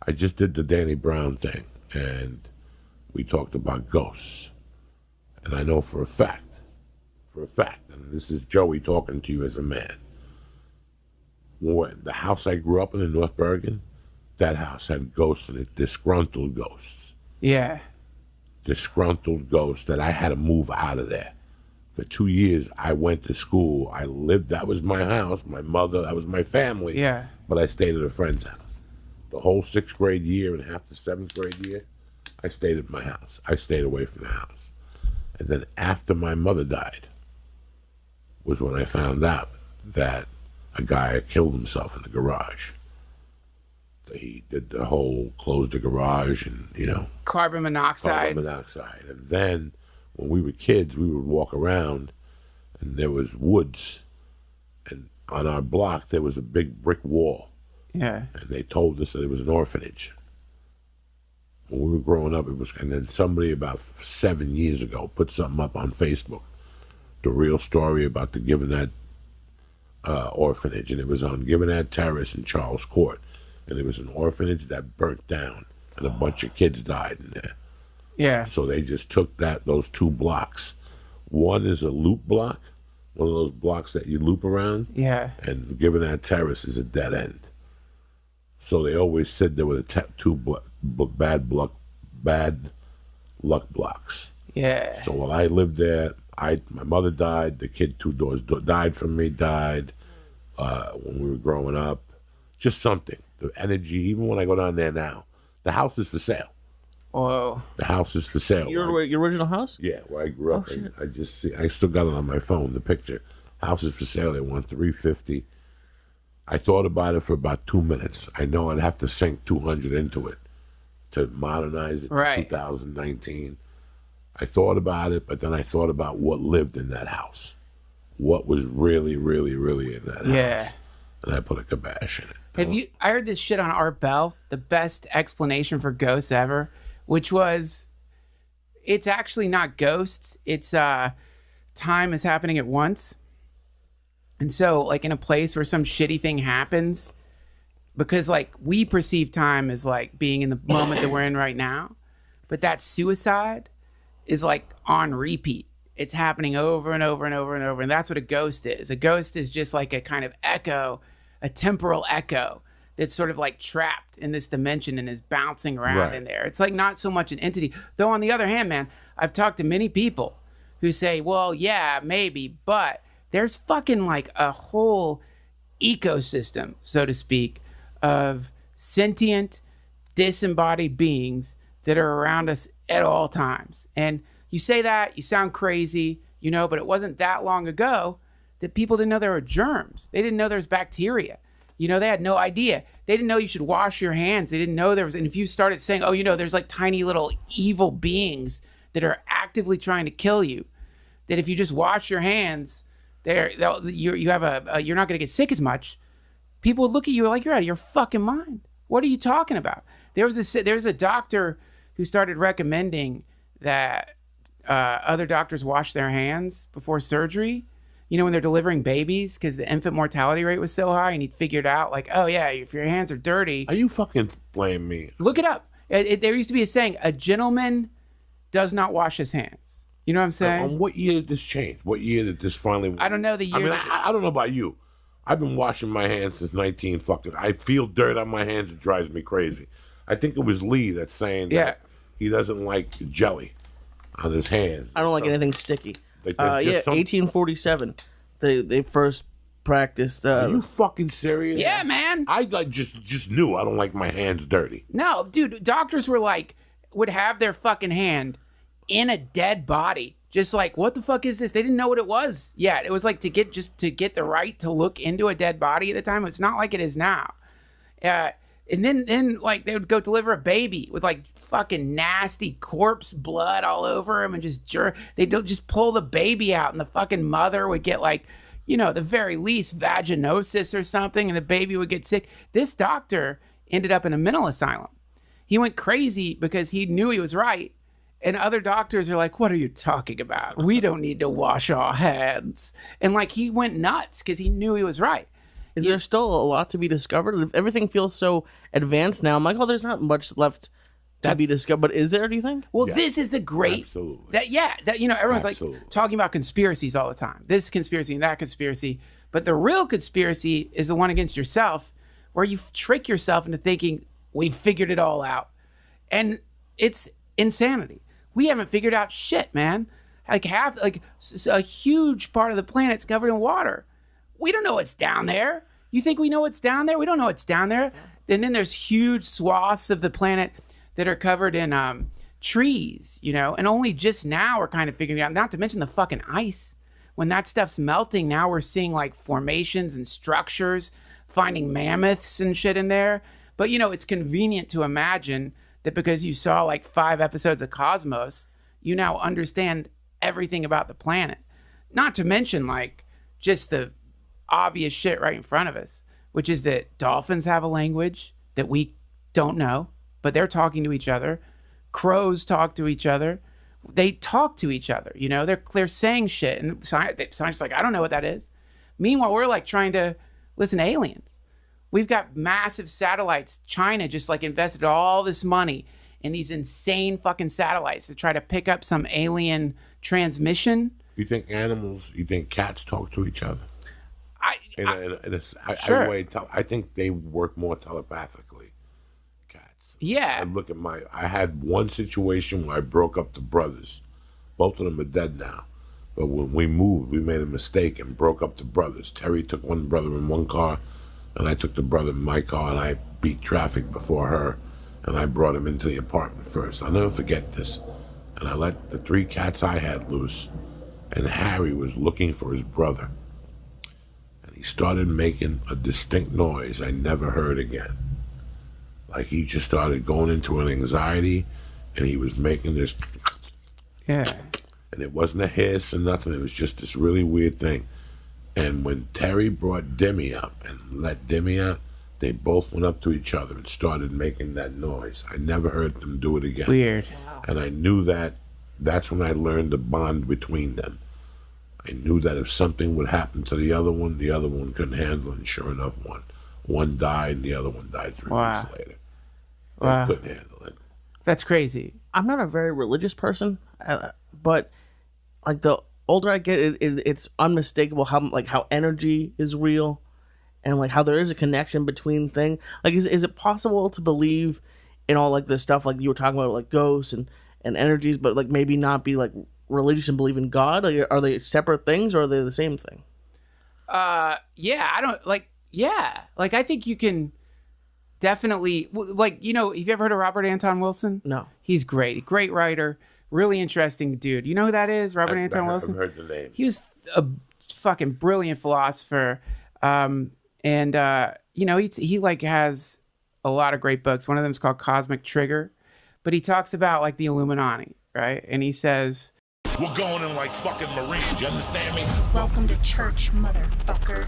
I just did the Danny Brown thing, and we talked about ghosts. And I know for a fact, and this is Joey talking to you as a man, the house I grew up in North Bergen, that house had ghosts in it, disgruntled ghosts. Yeah. Disgruntled ghosts that I had to move out of there. For 2 years, I went to school. I lived, that was my house, my mother, that was my family. Yeah. But I stayed at a friend's house. The whole 6th grade year and half the 7th grade year, I stayed at my house. I stayed away from the house. And then after my mother died was when I found out that a guy had killed himself in the garage. He did the whole close the garage and, Carbon monoxide. And then when we were kids, we would walk around and there was woods. And on our block, there was a big brick wall. Yeah. And they told us that it was an orphanage. When we were growing up, it was, and then somebody about 7 years ago put something up on Facebook, the real story about the Givenad orphanage, and it was on Givenad Terrace in Charles Court, and it was an orphanage that burnt down, and a bunch of kids died in there. Yeah. So they just took those 2 blocks. One is a loop block, one of those blocks that you loop around. Yeah. And Givenad Terrace is a dead end. So they always said there were two bad luck blocks. Yeah. So while I lived there, my mother died. The kid 2 doors died from me. Died when we were growing up. Just something. The energy. Even when I go down there now, the house is for sale. Whoa. The house is for sale. Your original house? Yeah, where I grew up. I just see. I still got it on my phone. The picture. House is for sale. They want $350. I thought about it for about 2 minutes. I know I'd have to sink $200 into it to modernize it to 2019. I thought about it, but then I thought about what lived in that house. What was really, really, really in that house. And I put a kibosh in it. I heard this shit on Art Bell, the best explanation for ghosts ever, which was, it's actually not ghosts. It's time is happening at once. And so, like, in a place where some shitty thing happens, because, like, we perceive time as, like, being in the moment that we're in right now, but that suicide is, like, on repeat. It's happening over and over and over and over, and that's what a ghost is. A ghost is just like a kind of echo, a temporal echo that's sort of, like, trapped in this dimension and is bouncing around in there. It's, like, not so much an entity. Though, on the other hand, man, I've talked to many people who say, well, yeah, maybe, but there's fucking like a whole ecosystem, so to speak, of sentient, disembodied beings that are around us at all times. And you say that, you sound crazy, but it wasn't that long ago that people didn't know there were germs. They didn't know there was bacteria. They had no idea. They didn't know you should wash your hands. They didn't know there was, and if you started saying, there's like tiny little evil beings that are actively trying to kill you, that if you just wash your hands, you're not going to get sick as much. People would look at you like you're out of your fucking mind. What are you talking about? There's a doctor who started recommending that other doctors wash their hands before surgery. When they're delivering babies, because the infant mortality rate was so high, and he figured out, like, oh yeah, if your hands are dirty. Are you fucking blaming me? Look it up. There used to be a saying: a gentleman does not wash his hands. You know what I'm saying? On what year did this change? What year did this finally... I don't know the year. I mean, I don't know about you. I've been washing my hands since 19 fucking... I feel dirt on my hands. It drives me crazy. I think it was Lee that's saying that he doesn't like jelly on his hands. I don't like anything sticky. Like 1847. They first practiced... Are you fucking serious? Yeah, man. I just knew I don't like my hands dirty. No, dude, doctors would have their fucking hand in a dead body, just like, what the fuck is this? They didn't know what it was yet. It was like to get the right to look into a dead body at the time. It's not like it is now. And then like they would go deliver a baby with like fucking nasty corpse blood all over him and just they'd just pull the baby out, and the fucking mother would get like, the very least vaginosis or something, and the baby would get sick. This doctor ended up in a mental asylum. He went crazy because he knew he was right. And other doctors are like, what are you talking about? We don't need to wash our hands. And like, he went nuts because he knew he was right. Is there still a lot to be discovered? Everything feels so advanced now. I'm like, oh, there's not much left to be discovered. But is there, do you think? Well, this is the great... Absolutely. That everyone's Absolutely. like talking about conspiracies all the time. This conspiracy and that conspiracy. But the real conspiracy is the one against yourself, where you trick yourself into thinking we've figured it all out. And it's insanity. We haven't figured out shit, man. A huge part of the planet's covered in water. We don't know what's down there. You think we know what's down there? We don't know what's down there. And then there's huge swaths of the planet that are covered in trees, and only just now we're kind of figuring it out. Not to mention the fucking ice. When that stuff's melting, now we're seeing like formations and structures, finding mammoths and shit in there. But it's convenient to imagine that because you saw like 5 episodes of Cosmos, you now understand everything about the planet. Not to mention like just the obvious shit right in front of us, which is that dolphins have a language that we don't know, but they're talking to each other. Crows talk to each other. They talk to each other, they're saying shit, and science like, I don't know what that is. Meanwhile, we're like trying to listen to aliens. We've got massive satellites. China just like invested all this money in these insane fucking satellites to try to pick up some alien transmission. You think cats talk to each other? Sure. I think they work more telepathically. Cats. Yeah. I had one situation where I broke up the brothers. Both of them are dead now. But when we moved, we made a mistake and broke up the brothers. Terry took one brother in one car, and I took the brother in my car, and I beat traffic before her, and I brought him into the apartment first. I'll never forget this. And I let the 3 cats I had loose, and Harry was looking for his brother. And he started making a distinct noise I never heard again. Like he just started going into an anxiety, and he was making this... Yeah. And it wasn't a hiss or nothing. It was just this really weird thing. And when Terry brought Demi up and let Demi out, they both went up to each other and started making that noise. I never heard them do it again. Weird. And I knew that's when I learned the bond between them. I knew that if something would happen to the other one couldn't handle it. And sure enough, one died and the other one died 3 weeks later. They couldn't handle it. That's crazy. I'm not a very religious person, but like the older I get, it's unmistakable how energy is real, and like how there is a connection between things. Like, is it possible to believe in all like this stuff like you were talking about, like ghosts and energies, but like maybe not be like religious and believe in God? Like, are they separate things or are they the same thing? Yeah, I don't like. Yeah, like I think you can definitely like have you ever heard of Robert Anton Wilson? No. He's great writer, really interesting dude. You know who that is? Robert Anton Wilson. I've heard the name. He was a fucking brilliant philosopher, and he like has a lot of great books. One of them is called Cosmic Trigger, but he talks about like the Illuminati, right? And he says, we're going in like fucking Marines, you understand me? Welcome to church, motherfucker.